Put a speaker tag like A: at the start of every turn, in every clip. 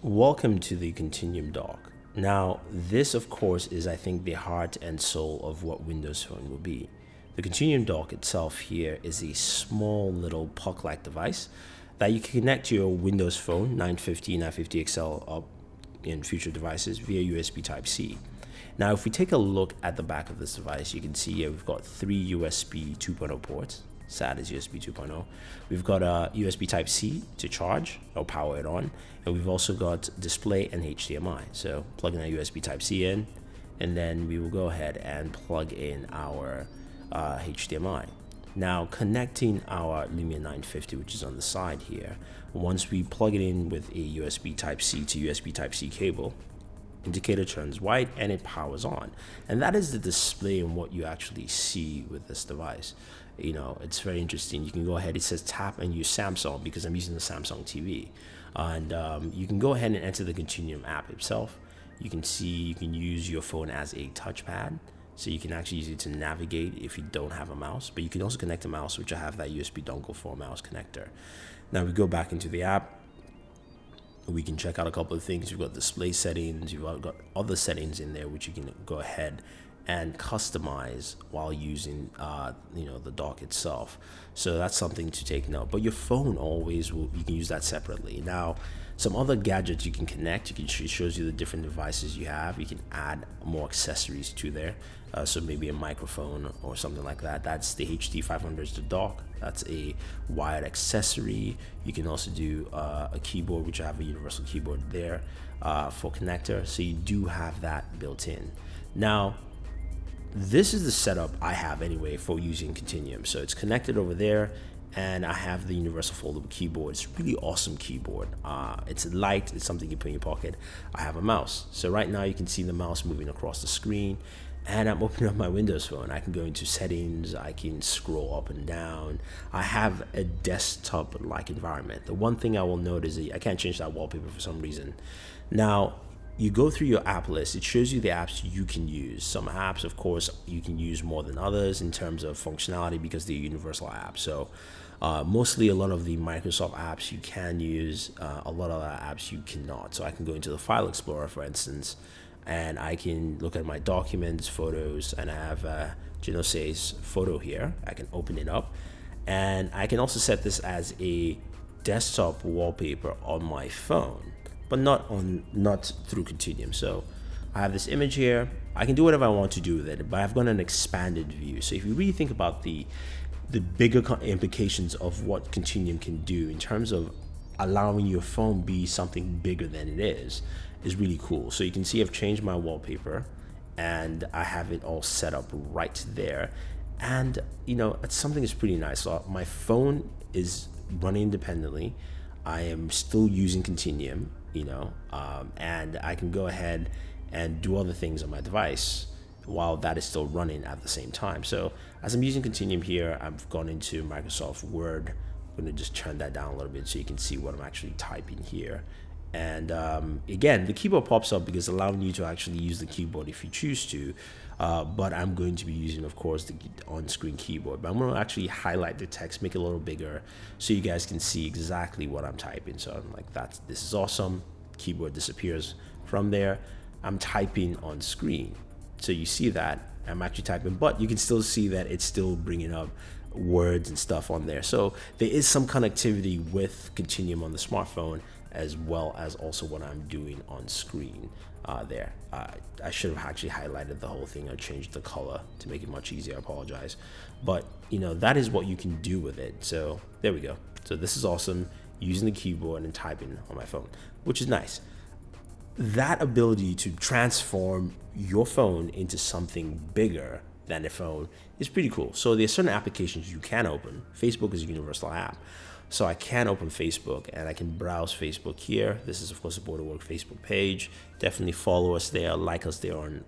A: Welcome to the Continuum dock. Now, this of course is, I think, the heart and soul of what Windows Phone will be. The Continuum dock itself here is a small little puck-like device that you can connect to your Windows Phone 950, 950 XL up in future devices via USB Type-C. Now, if we take a look at the back of this device, you can see here we've got three USB 2.0 ports. SAT is USB 2.0. We've got a USB Type-C to charge or power it on, and we've also got display and HDMI. So plugging our USB Type-C in, and then we will go ahead and plug in our HDMI. Now, connecting our Lumia 950, which is on the side here, once we plug it in with a USB Type-C to USB Type-C cable, indicator turns white and it powers on. And that is the display and what you actually see with this device. You know, it's very interesting. You can go ahead, it says tap and use Samsung because I'm using the Samsung TV. And you can go ahead and enter the Continuum app itself. You can see you can use your phone as a touchpad. So you can actually use it to navigate if you don't have a mouse, but you can also connect a mouse, which I have that USB dongle for a mouse connector. Now we go back into the app. We can check out a couple of things. You've got display settings. You've got other settings in there, which you can go ahead and customize while using, the dock itself. So that's something to take note. But your phone always will. You can use that separately. Now, some other gadgets you can connect. It shows you the different devices you have. You can add more accessories to there. So maybe a microphone or something like that. That's the HD-500 is the dock. That's a wired accessory. You can also do a keyboard, which I have a universal keyboard there for connector. So you do have that built in. Now, this is the setup I have anyway for using Continuum. So it's connected over there, and I have the universal foldable keyboard. It's a really awesome keyboard. It's light. It's something you put in your pocket. I have a mouse. So right now you can see the mouse moving across the screen, and I'm opening up my Windows Phone. I can go into settings. I can scroll up and down. I have a desktop-like environment. The one thing I will note is that I can't change that wallpaper for some reason. Now, you go through your app list. It shows you the apps you can use. Some apps, of course, you can use more than others in terms of functionality because they're universal apps. So mostly a lot of the Microsoft apps you can use, a lot of other apps you cannot. So I can go into the File Explorer, for instance, and I can look at my documents, photos, and I have Genose's photo here. I can open it up, and I can also set this as a desktop wallpaper on my phone, but not through Continuum. So I have this image here. I can do whatever I want to do with it, but I've got an expanded view. So if you really think about the bigger implications of what Continuum can do in terms of allowing your phone be something bigger than it is really cool. So you can see I've changed my wallpaper and I have it all set up right there. And it's something that's pretty nice. So my phone is running independently. I am still using Continuum, and I can go ahead and do other things on my device while that is still running at the same time. So as I'm using Continuum here, I've gone into Microsoft Word. I'm going to just turn that down a little bit so you can see what I'm actually typing here. And again, the keyboard pops up because allowing you to actually use the keyboard if you choose to. But I'm going to be using, of course, the on-screen keyboard. But I'm going to actually highlight the text, make it a little bigger so you guys can see exactly what I'm typing. So I'm like, this is awesome. Keyboard disappears from there. I'm typing on screen. So you see that I'm actually typing, but you can still see that it's still bringing up words and stuff on there. So there is some connectivity with Continuum on the smartphone, as well as also what I'm doing on screen there. I should have actually highlighted the whole thing or changed the color to make it much easier. I apologize. But, that is what you can do with it. So there we go. So this is awesome, using the keyboard and typing on my phone, which is nice. That ability to transform your phone into something bigger than a phone is pretty cool. So there's certain applications you can open. Facebook is a universal app. So I can open Facebook and I can browse Facebook here. This is, of course, a Booredatwork Facebook page. Definitely follow us there, like us there on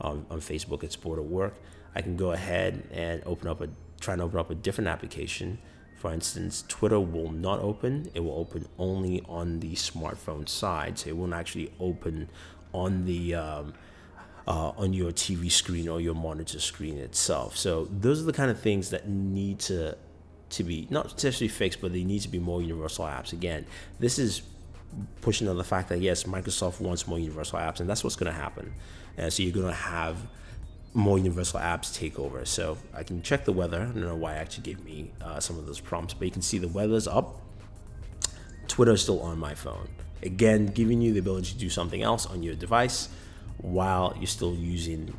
A: Facebook. It's Booredatwork. I can go ahead and try and open up a different application. For instance, Twitter will not open. It will open only on the smartphone side. So it won't actually open on the on your TV screen or your monitor screen itself. So those are the kind of things that need to be not necessarily fixed, but they need to be more universal apps. Again, this is pushing on the fact that yes, Microsoft wants more universal apps, and that's what's going to happen. So you're going to have more universal apps take over. So I can check the weather. I don't know why it actually gave me some of those prompts, but you can see the weather's up. Twitter is still on my phone. Again, giving you the ability to do something else on your device while you're still using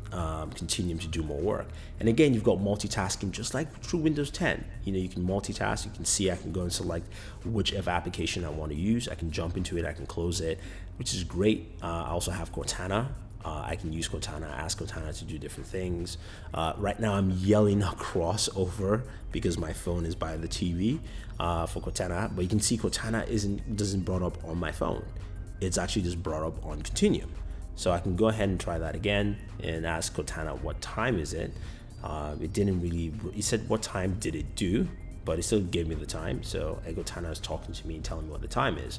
A: Continuum to do more work. And again, you've got multitasking just like through Windows 10. You can multitask. You can see I can go and select whichever application I want to use. I can jump into it. I can close it, which is great. I also have Cortana. I can use Cortana, ask Cortana to do different things. Right now I'm yelling across over because my phone is by the TV for Cortana, but you can see Cortana doesn't brought up on my phone. It's actually just brought up on Continuum. So I can go ahead and try that again and ask Cortana what time is it. It didn't really, it said what time did it do, but it still gave me the time. So Cortana is talking to me and telling me what the time is.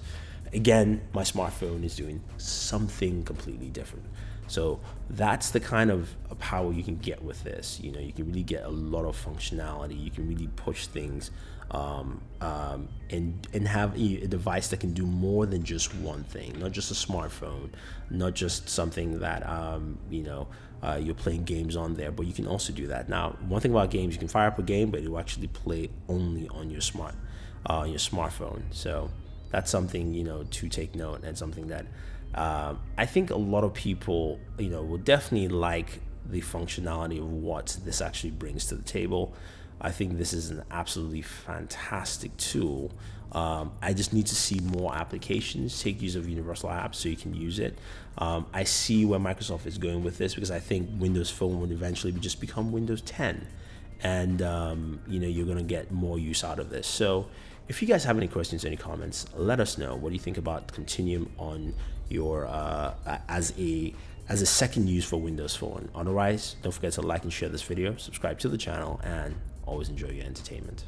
A: Again, my smartphone is doing something completely different. So that's the kind of power you can get with this. You can really get a lot of functionality. You can really push things and have a device that can do more than just one thing, not just a smartphone, not just something that you're playing games on there, but you can also do that. Now, one thing about games, you can fire up a game, but it will actually play only on your smartphone. So that's something to take note, and something that I think a lot of people will definitely like the functionality of what this actually brings to the table. I think this is an absolutely fantastic tool. I just need to see more applications take use of universal apps so you can use it. I see where Microsoft is going with this, because I think Windows Phone would eventually just become Windows 10, and you're going to get more use out of this. So if you guys have any questions, any comments, let us know. What do you think about Continuum on your as a second use for Windows Phone? Otherwise, don't forget to like and share this video, subscribe to the channel, and always enjoy your entertainment.